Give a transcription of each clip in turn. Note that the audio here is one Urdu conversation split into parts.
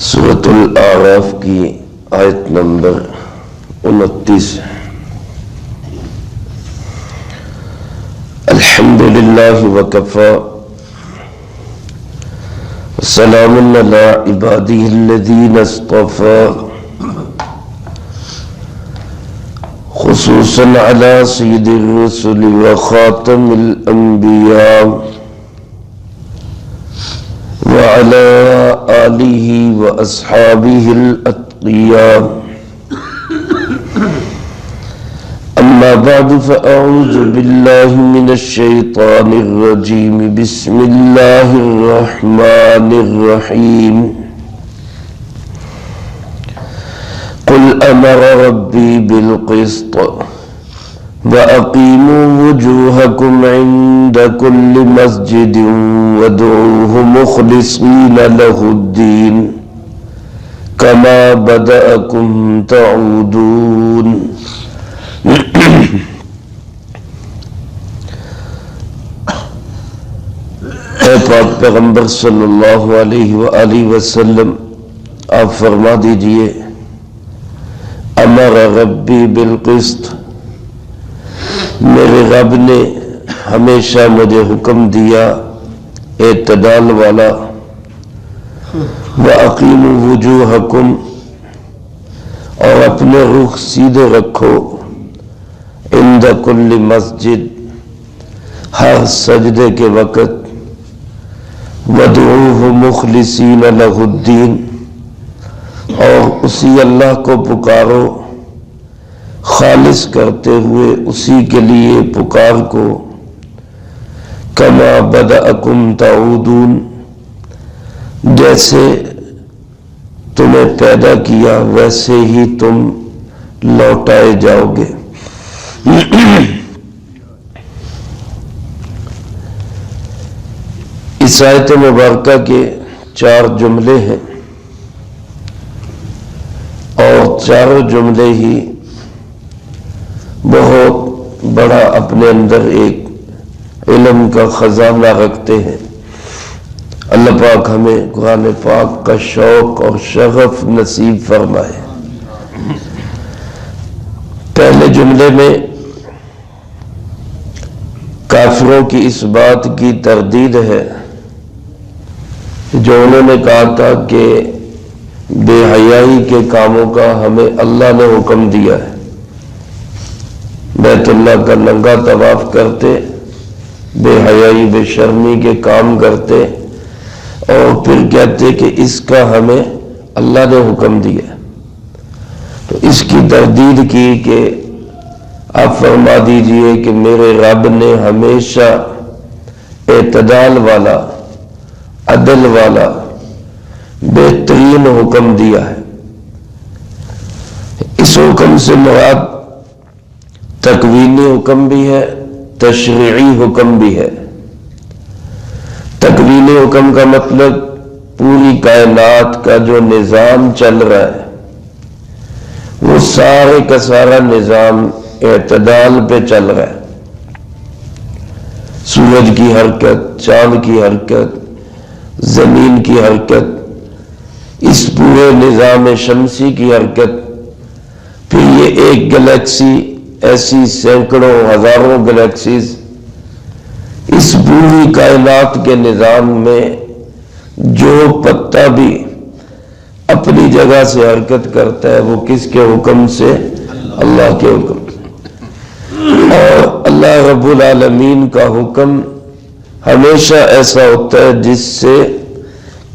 سورۃ الاعراف کی آیت نمبر 29. الحمدللہ وکفی وسلام علی عبادہ الذین اصطفی خصوصا علی سید الرسل وخاتم الانبیاء وعلى آلہ واصحابہ الاتقیاء. اما بعد فاعوذ باللہ من الشیطان الرجیم. بسم اللہ الرحمن الرحیم. قل امر ربی بالقسط وَأَقِيمُوا وُجُوهَكُمْ عِنْدَ كُلِّ مَسْجِدٍ وَادْعُوهُ مُخْلِصِينَ لَهُ الدِّينَ كَمَا بَدَأَكُمْ تَعُودُونَ. اے پاک پیغمبر صلی اللہ علیہ وآلہ وسلم، آپ فرما دیجئے امر ربی بالقسط، میرے رب نے ہمیشہ مجھے حکم دیا اعتدال والا. وَأَقِيمُوا وُجُوهَكُمْ، اور اپنے رخ سیدھے رکھو، عند کل مسجد، ہر سجدے کے وقت. وَادْعُوهُ مُخْلِصِينَ لَهُ الدِّينَ، اور اسی اللہ کو پکارو خالص کرتے ہوئے اسی کے لیے پکار کو. کما بدأکم تعودون، جیسے تمہیں پیدا کیا ویسے ہی تم لوٹائے جاؤ گے. اس آیت مبارکہ کے 4 جملے ہیں، اور چاروں جملے ہی بہت بڑا اپنے اندر ایک علم کا خزانہ رکھتے ہیں. اللہ پاک ہمیں قرآن پاک کا شوق اور شغف نصیب فرمائے. پہلے جملے میں کافروں کی اس بات کی تردید ہے جو انہوں نے کہا تھا کہ بے حیائی کے کاموں کا ہمیں اللہ نے حکم دیا ہے. بیت اللہ کا ننگا طواف کرتے، بے حیائی بے شرمی کے کام کرتے، اور پھر کہتے کہ اس کا ہمیں اللہ نے حکم دیا. تو اس کی تردید کی کہ آپ فرما دیجئے کہ میرے رب نے ہمیشہ اعتدال والا، عدل والا، بہترین حکم دیا ہے. اس حکم سے مراد تکوینی حکم بھی ہے، تشریعی حکم بھی ہے. تکوینی حکم کا مطلب پوری کائنات کا جو نظام چل رہا ہے وہ سارے کا سارا نظام اعتدال پہ چل رہا ہے. سورج کی حرکت، چاند کی حرکت، زمین کی حرکت، اس پورے نظام شمسی کی حرکت، پھر یہ ایک گلیکسی، ایسی سینکڑوں ہزاروں گلیکسیز، اس پوری کائنات کے نظام میں جو پتا بھی اپنی جگہ سے حرکت کرتا ہے وہ کس کے حکم سے؟ اللہ کے حکم سے. اور اللہ رب العالمین کا حکم ہمیشہ ایسا ہوتا ہے جس سے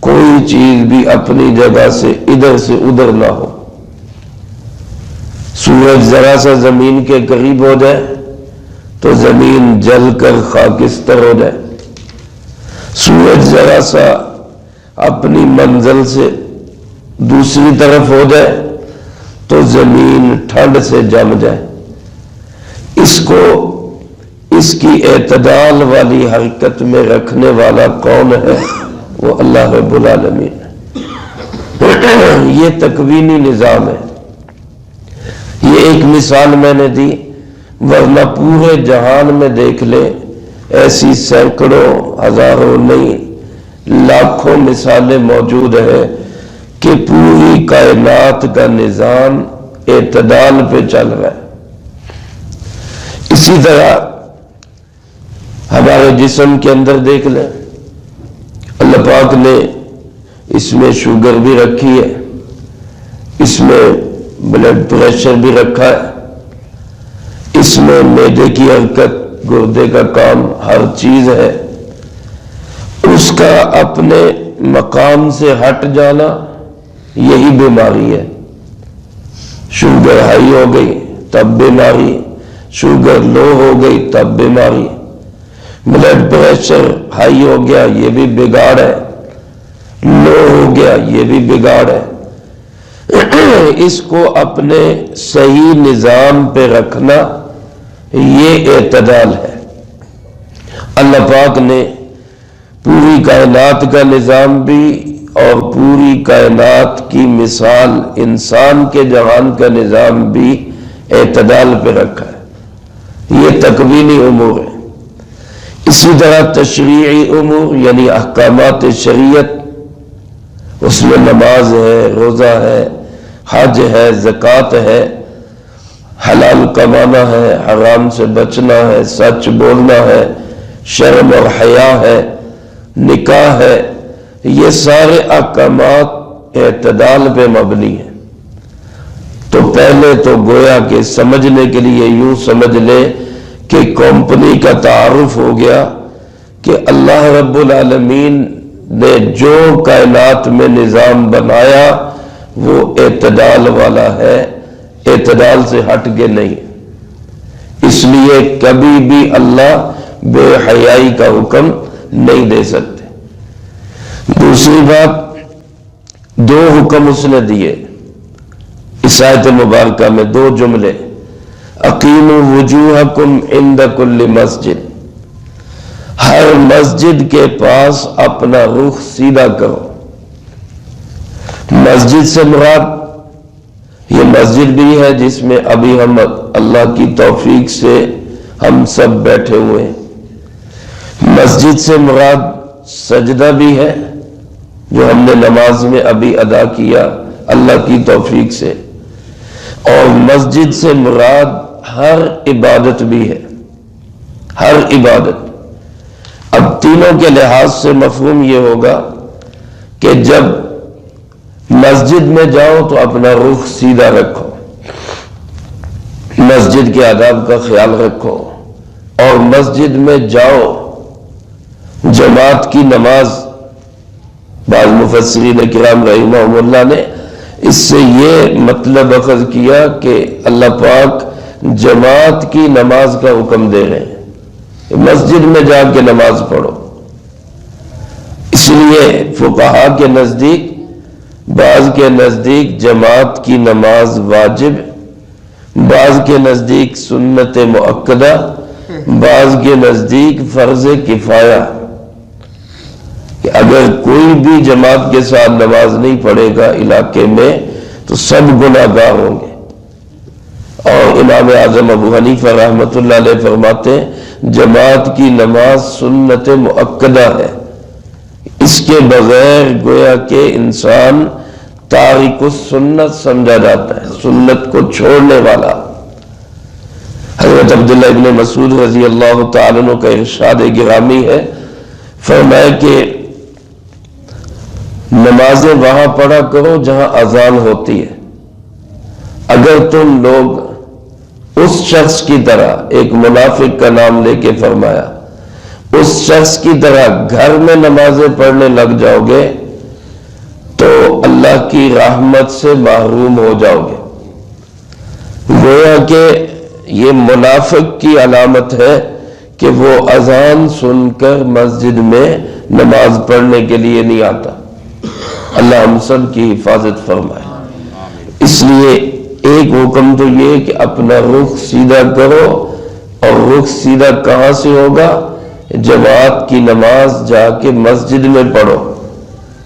کوئی چیز بھی اپنی جگہ سے ادھر نہ ہو. سورج ذرا سا زمین کے قریب ہو جائے تو زمین جل کر خاکستر ہو جائے. سورج ذرا سا اپنی منزل سے دوسری طرف ہو جائے تو زمین ٹھنڈ سے جم جائے. اس کو اس کی اعتدال والی حرکت میں رکھنے والا کون ہے؟ وہ اللہ رب العالمین ہے. یہ تکوینی نظام ہے. یہ ایک مثال میں نے دی، ورنہ پورے جہان میں دیکھ لے ایسی سینکڑوں، ہزاروں نہیں، لاکھوں مثالیں موجود ہیں کہ پوری کائنات کا نظام اعتدال پہ چل رہا ہے۔ اسی طرح ہمارے جسم کے اندر دیکھ لیں، اللہ پاک نے اس میں شوگر بھی رکھی ہے، اس میں بلڈ پریشر بھی رکھا ہے، اس میں معدے کی حرکت، گردے کا کام، ہر چیز ہے۔ اس کا اپنے مقام سے ہٹ جانا یہی بیماری ہے۔ شوگر ہائی ہو گئی تب بیماری، شوگر لو ہو گئی تب بیماری، بلڈ پریشر ہائی ہو گیا یہ بھی بگاڑ ہے، لو ہو گیا یہ بھی بگاڑ ہے۔ اس کو اپنے صحیح نظام پہ رکھنا یہ اعتدال ہے۔ اللہ پاک نے پوری کائنات کا نظام بھی اور پوری کائنات کی مثال انسان کے جہان کا نظام بھی اعتدال پہ رکھا ہے۔ یہ تکوینی امور ہے۔ اسی طرح تشریعی امور یعنی احکامات شریعت، اس میں نماز ہے، روزہ ہے، حج ہے، زکوٰۃ ہے، حلال کمانا ہے، حرام سے بچنا ہے، سچ بولنا ہے، شرم اور حیا ہے، نکاح ہے، یہ سارے احکامات اعتدال پہ مبنی ہیں۔ تو پہلے تو گویا کہ سمجھنے کے لیے یوں سمجھ لے کہ کمپنی کا تعارف ہو گیا کہ اللہ رب العالمین نے جو کائنات میں نظام بنایا وہ اعتدال والا ہے، اعتدال سے ہٹ کے نہیں۔ اس لیے کبھی بھی اللہ بے حیائی کا حکم نہیں دے سکتے۔ دوسری بات، دو حکم اس نے دیے اس آیت مبارکہ میں، دو جملے، اقیموا وجوہکم عند کل مسجد، ہر مسجد کے پاس اپنا رخ سیدھا کرو۔ مسجد سے مراد یہ مسجد بھی ہے جس میں ابھی ہم اللہ کی توفیق سے ہم سب بیٹھے ہوئے ہیں۔ مسجد سے مراد سجدہ بھی ہے جو ہم نے نماز میں ابھی ادا کیا اللہ کی توفیق سے، اور مسجد سے مراد ہر عبادت بھی ہے، ہر عبادت۔ اب تینوں کے لحاظ سے مفہوم یہ ہوگا کہ جب مسجد میں جاؤ تو اپنا رخ سیدھا رکھو، مسجد کے آداب کا خیال رکھو، اور مسجد میں جاؤ جماعت کی نماز۔ بعض مفسرین کرام رحمہم اللہ نے اس سے یہ مطلب اخذ کیا کہ اللہ پاک جماعت کی نماز کا حکم دے رہے ہیں، مسجد میں جا کے نماز پڑھو۔ اس لیے فقہا کے نزدیک، بعض کے نزدیک جماعت کی نماز واجب، بعض کے نزدیک سنت مؤکدہ، بعض کے نزدیک فرض کفایہ، کہ اگر کوئی بھی جماعت کے ساتھ نماز نہیں پڑھے گا علاقے میں تو سب گناہ گار ہوں گے۔ اور امام اعظم ابو حنیفہ رحمۃ اللہ علیہ فرماتے ہیں جماعت کی نماز سنت مؤکدہ ہے، اس کے بغیر گویا کہ انسان تارک السنت سمجھا جاتا ہے، سنت کو چھوڑنے والا۔ حضرت عبداللہ ابن مسعود رضی اللہ تعالیٰ عنہ کا ارشاد گرامی ہے، فرمایا کہ نمازیں وہاں پڑھا کرو جہاں اذان ہوتی ہے۔ اگر تم لوگ اس شخص کی طرح، ایک منافق کا نام لے کے فرمایا، اس شخص کی طرح گھر میں نمازیں پڑھنے لگ جاؤ گے تو اللہ کی رحمت سے محروم ہو جاؤ گے۔ گویا کہ یہ منافق کی علامت ہے کہ وہ اذان سن کر مسجد میں نماز پڑھنے کے لیے نہیں آتا۔ اللہ ہم سب کی حفاظت فرمائے۔ اس لیے ایک حکم تو یہ کہ اپنا رخ سیدھا کرو، اور رخ سیدھا کہاں سے ہوگا؟ جماعت کی نماز جا کے مسجد میں پڑھو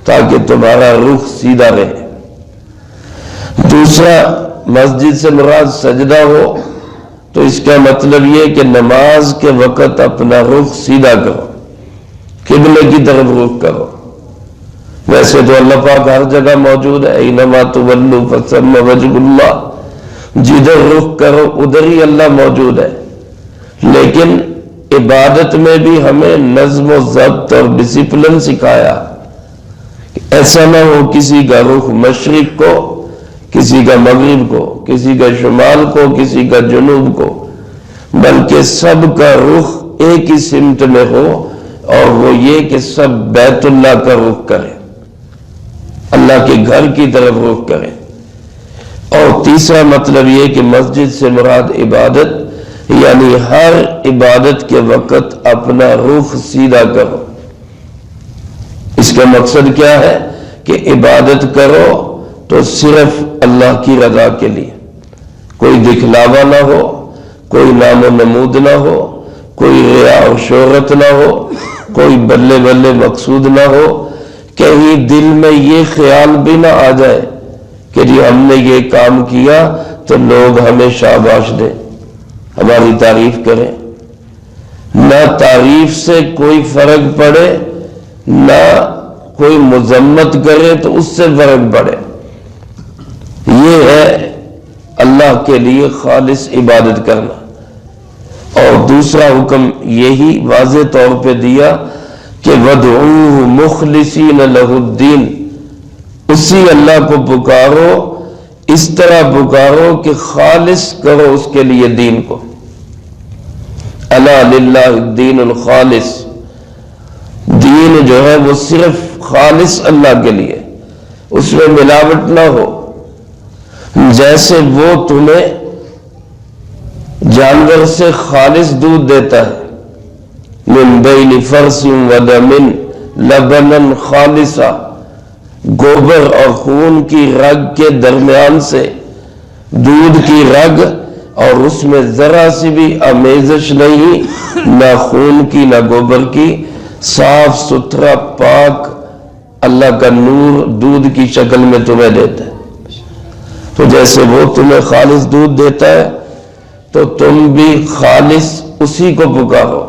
تاکہ تمہارا رخ سیدھا رہے۔ دوسرا، مسجد سے مراد سجدہ ہو تو اس کا مطلب یہ کہ نماز کے وقت اپنا رخ سیدھا کرو، قبلے کی طرف رخ کرو۔ ویسے تو اللہ پاک ہر جگہ موجود ہے، اینما تولوا فثم وجہ اللہ، جدھر رخ کرو ادھر ہی اللہ موجود ہے، لیکن عبادت میں بھی ہمیں نظم و ضبط اور ڈسپلن سکھایا کہ ایسا نہ ہو کسی کا رخ مشرق کو، کسی کا مغرب کو، کسی کا شمال کو، کسی کا جنوب کو، بلکہ سب کا رخ ایک ہی سمت میں ہو، اور وہ یہ کہ سب بیت اللہ کا رخ کرے، اللہ کے گھر کی طرف رخ کرے۔ اور تیسرا مطلب یہ کہ مسجد سے مراد عبادت، یعنی ہر عبادت کے وقت اپنا رخ سیدھا کرو۔ اس کا مقصد کیا ہے کہ عبادت کرو تو صرف اللہ کی رضا کے لیے، کوئی دکھلاوا نہ ہو، کوئی نام و نمود نہ ہو، کوئی ریا اور شہرت نہ ہو، کوئی بلے بلے مقصود نہ ہو، کہیں دل میں یہ خیال بھی نہ آ جائے کہ جی ہم نے یہ کام کیا تو لوگ ہمیں شاباش دیں، ہماری تعریف کریں۔ نہ تعریف سے کوئی فرق پڑے، نہ کوئی مذمت کرے تو اس سے فرق پڑے۔ یہ ہے اللہ کے لیے خالص عبادت کرنا۔ اور دوسرا حکم یہی واضح طور پہ دیا کہ وَادْعُوهُ مُخْلِصِينَ لَهُ الدِّينَ، اسی اللہ کو پکارو، اس طرح پکارو کہ خالص کرو اس کے لیے دین کو۔ أَلَا لِلَّهِ الدِّينُ الْخَالِص، دین جو ہے وہ صرف خالص اللہ کے لیے، اس میں ملاوٹ نہ ہو۔ جیسے وہ تمہیں جانور سے خالص دودھ دیتا ہے، من بین فرث ودم لبنا خالصا، گوبر اور خون کی رگ کے درمیان سے دودھ کی رگ، اور اس میں ذرا سی بھی آمیزش نہیں، نہ خون کی نہ گوبر کی، صاف ستھرا پاک اللہ کا نور دودھ کی شکل میں تمہیں دیتا ہے۔ تو جیسے وہ تمہیں خالص دودھ دیتا ہے تو تم بھی خالص اسی کو پکارو،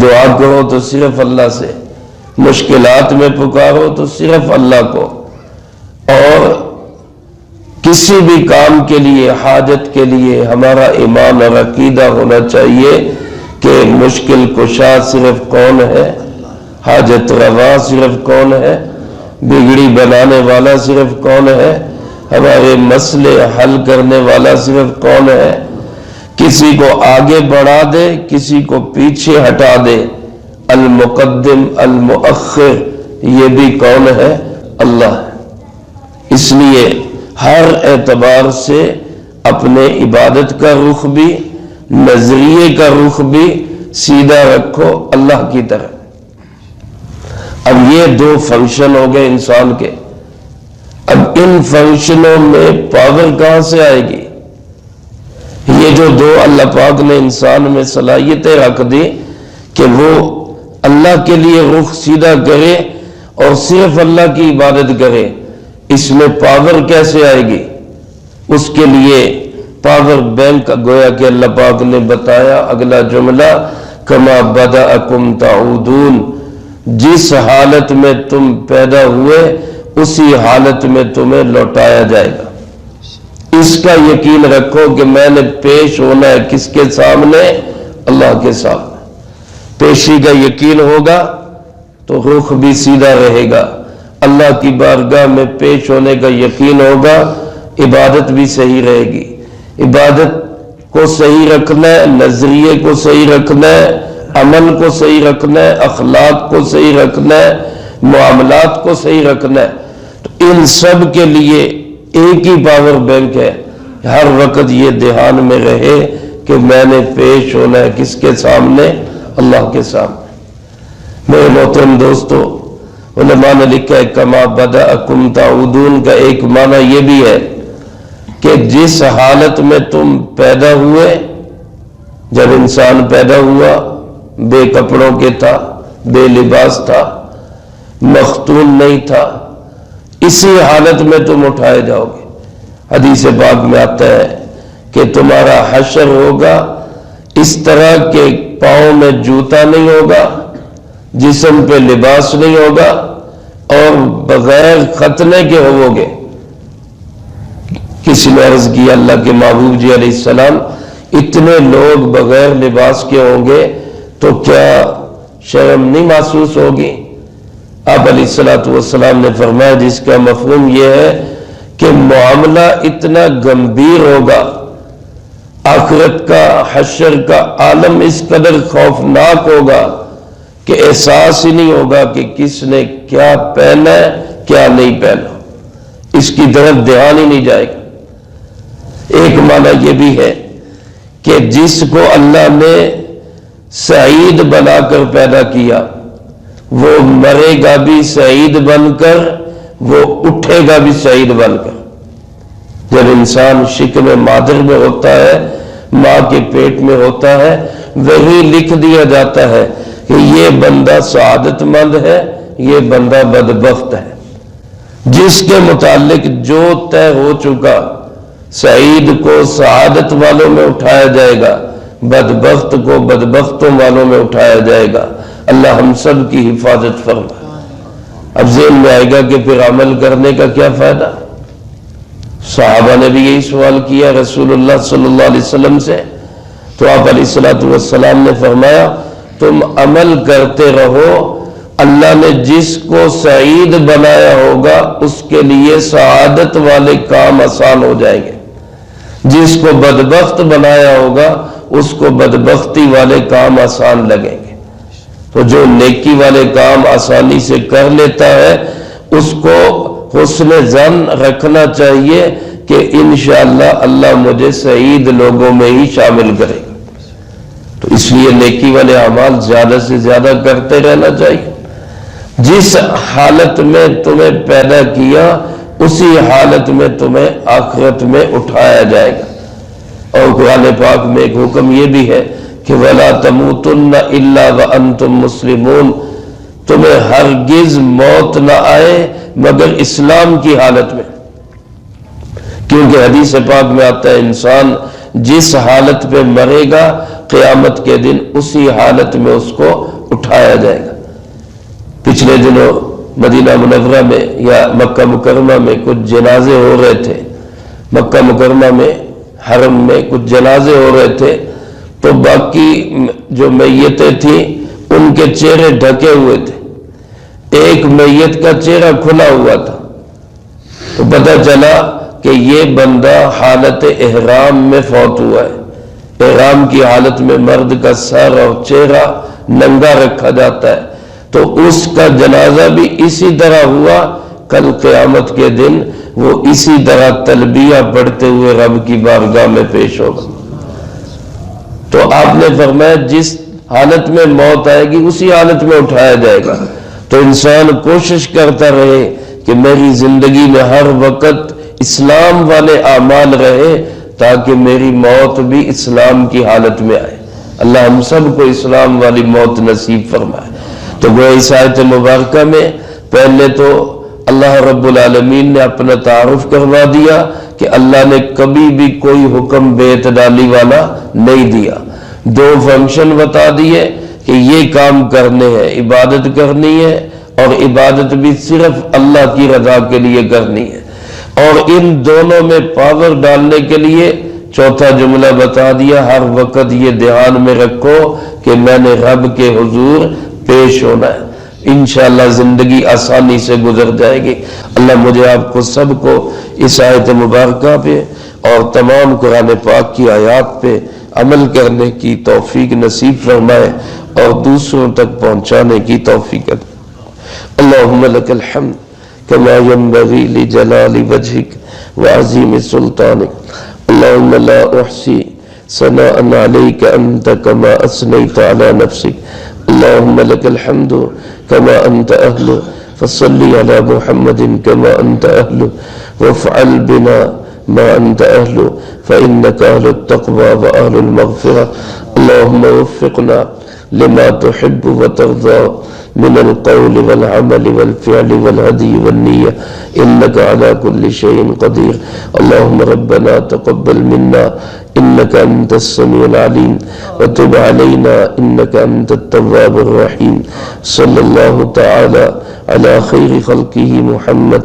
دعا کرو تو صرف اللہ سے، مشکلات میں پکارو تو صرف اللہ کو، اور کسی بھی کام کے لیے، حاجت کے لیے ہمارا ایمان اور عقیدہ ہونا چاہیے کہ مشکل کشا صرف کون ہے، حاجت روا صرف کون ہے، بگڑی بنانے والا صرف کون ہے، ہمارے مسئلے حل کرنے والا صرف کون ہے، کسی کو آگے بڑھا دے کسی کو پیچھے ہٹا دے، المقدم المؤخر، یہ بھی کون ہے؟ اللہ ہے۔ اس لیے ہر اعتبار سے اپنے عبادت کا رخ بھی، نظریے کا رخ بھی سیدھا رکھو اللہ کی طرف۔ اب یہ دو فنکشن ہو گئے انسان کے، اب ان فنکشنوں میں پاور کہاں سے آئے گی؟ یہ جو دو اللہ پاک نے انسان میں صلاحیتیں رکھ دی کہ وہ اللہ کے لیے رخ سیدھا کرے اور صرف اللہ کی عبادت کرے، اس میں پاور کیسے آئے گی؟ اس کے لیے پاور بینک گویا کہ اللہ پاک نے بتایا اگلا جملہ، کما بدأکم تعودون، جس حالت میں تم پیدا ہوئے اسی حالت میں تمہیں لوٹایا جائے گا۔ اس کا یقین رکھو کہ میں نے پیش ہونا ہے کس کے سامنے؟ اللہ کے سامنے۔ پیشی کا یقین ہوگا تو رخ بھی سیدھا رہے گا، اللہ کی بارگاہ میں پیش ہونے کا یقین ہوگا، عبادت بھی صحیح رہے گی۔ عبادت کو صحیح رکھنا ہے، نظریے کو صحیح رکھنا ہے، عمل کو صحیح رکھنا ہے، اخلاق کو صحیح رکھنا ہے، معاملات کو صحیح رکھنا ہے، تو ان سب کے لیے ایک ہی پاور بینک ہے۔ ہر وقت یہ دھیان میں رہے کہ میں نے پیش ہونا ہے کس کے سامنے؟ اللہ کے سامنے۔ میرے محترم دوستو، علماء نے لکھا ہے کما بدأکم تعودون کا ایک معنی یہ بھی ہے کہ جس حالت میں تم پیدا ہوئے، جب انسان پیدا ہوا بے کپڑوں کے تھا، بے لباس تھا، مختون نہیں تھا، اسی حالت میں تم اٹھائے جاؤ گے۔ حدیث پاک میں آتا ہے کہ تمہارا حشر ہوگا اس طرح کہ پاؤں میں جوتا نہیں ہوگا، جسم پہ لباس نہیں ہوگا، اور بغیر ختنے کے ہو گے۔ کسی نے عرض کیا اللہ کے محبوب جی علیہ السلام اتنے لوگ بغیر لباس کے ہوں گے تو کیا شرم نہیں محسوس ہوگی؟ آپ علیہ السلام نے فرمایا جس کا مفہوم یہ ہے کہ معاملہ اتنا گمبھیر ہوگا، آخرت کا حشر کا عالم اس قدر خوفناک ہوگا کہ احساس ہی نہیں ہوگا کہ کس نے کیا پہنا ہے کیا نہیں پہنا، اس کی طرف دھیان ہی نہیں جائے گا۔ ایک معنی یہ بھی ہے کہ جس کو اللہ نے سعید بنا کر پیدا کیا وہ مرے گا بھی سعید بن کر، وہ اٹھے گا بھی سعید بن کر۔ جب انسان شکم مادر میں ہوتا ہے، ماں کے پیٹ میں ہوتا ہے، وہی لکھ دیا جاتا ہے کہ یہ بندہ سعادت مند ہے، یہ بندہ بدبخت ہے۔ جس کے متعلق جو طے ہو چکا، سعید کو سعادت والوں میں اٹھایا جائے گا، بدبخت کو بدبختوں والوں میں اٹھایا جائے گا۔ اللہ ہم سب کی حفاظت فرمائے۔ اب ذہن میں آئے گا کہ پھر عمل کرنے کا کیا فائدہ؟ صحابہ نے بھی یہی سوال کیا رسول اللہ صلی اللہ علیہ وسلم سے، تو آپ علیہ السلام نے فرمایا تم عمل کرتے رہو، اللہ نے جس کو سعید بنایا ہوگا اس کے لیے سعادت والے کام آسان ہو جائیں گے، جس کو بدبخت بنایا ہوگا اس کو بدبختی والے کام آسان لگیں گے۔ تو جو نیکی والے کام آسانی سے کر لیتا ہے اس کو حسن ظن رکھنا چاہیے کہ انشاءاللہ اللہ مجھے سعید لوگوں میں ہی شامل کرے گا۔ تو اس لیے نیکی والے اعمال زیادہ سے زیادہ کرتے رہنا چاہیے۔ جس حالت میں تمہیں پیدا کیا اسی حالت میں تمہیں آخرت میں اٹھایا جائے گا۔ اور قرآن پاک میں ایک حکم یہ بھی ہے کہ وَلَا تَمُوتُنَّ إِلَّا وَأَنْتُمْ مُسْلِمُونَ، تمہیں ہرگز موت نہ آئے مگر اسلام کی حالت میں، کیونکہ حدیث پاک میں آتا ہے انسان جس حالت پہ مرے گا قیامت کے دن اسی حالت میں اس کو اٹھایا جائے گا۔ پچھلے دنوں مدینہ منورہ میں یا مکہ مکرمہ میں کچھ جنازے ہو رہے تھے، مکہ مکرمہ میں حرم میں کچھ جنازے ہو رہے تھے، تو باقی جو میتیں تھیں ان کے چہرے ڈھکے ہوئے تھے، ایک میت کا چہرہ کھلا ہوا تھا، تو پتہ چلا کہ یہ بندہ حالت احرام میں فوت ہوا ہے۔ احرام کی حالت میں مرد کا سر اور چہرہ ننگا رکھا جاتا ہے، تو اس کا جنازہ بھی اسی طرح ہوا۔ کل قیامت کے دن وہ اسی طرح تلبیہ پڑھتے ہوئے رب کی بارگاہ میں پیش ہوگا۔ تو آپ نے فرمایا جس حالت میں موت آئے گی اسی حالت میں اٹھایا جائے گا۔ تو انسان کوشش کرتا رہے کہ میری زندگی میں ہر وقت اسلام والے اعمال رہے تاکہ میری موت بھی اسلام کی حالت میں آئے۔ اللہ ہم سب کو اسلام والی موت نصیب فرمائے۔ تو وہ اس آیت مبارکہ میں پہلے تو اللہ رب العالمین نے اپنا تعارف کروا دیا کہ اللہ نے کبھی بھی کوئی حکم بے اعتدالی والا نہیں دیا۔ دو فنکشن بتا دیے کہ یہ کام کرنے ہیں، عبادت کرنی ہے اور عبادت بھی صرف اللہ کی رضا کے لیے کرنی ہے، اور ان دونوں میں پاور ڈالنے کے لیے چوتھا جملہ بتا دیا ہر وقت یہ دھیان میں رکھو کہ میں نے رب کے حضور پیش ہونا ہے۔ انشاءاللہ زندگی آسانی سے گزر جائے گی۔ اللہ مجھے آپ کو سب کو اس آیت مبارکہ پہ اور تمام قرآن پاک کی آیات پہ عمل کرنے کی توفیق نصیب فرمائے اور دوسروں تک پہنچانے کی توفیق عطا۔ اللہم لک الحمد کما ینبغی لجلال وجہک وعظیم سلطانک، اللہم لا احصی ثناء علیک انت کما اثنیت علی نفسک، اللہم لک الحمد کما انت اہل فصلی علی محمد کما انت اہل وافعل بنا ما انت اہل فانک اہل التقوی واہل المغفرہ، اللہم وفقنا لما تحب وترضى من القول والعمل والفعل والهدي والنية إنك على كل شيء قدير. اللهم ربنا تقبل منا إنك أنت السميع العليم وتب علينا إنك أنت التواب الرحيم. صلى الله تعالى على خير خلقه محمد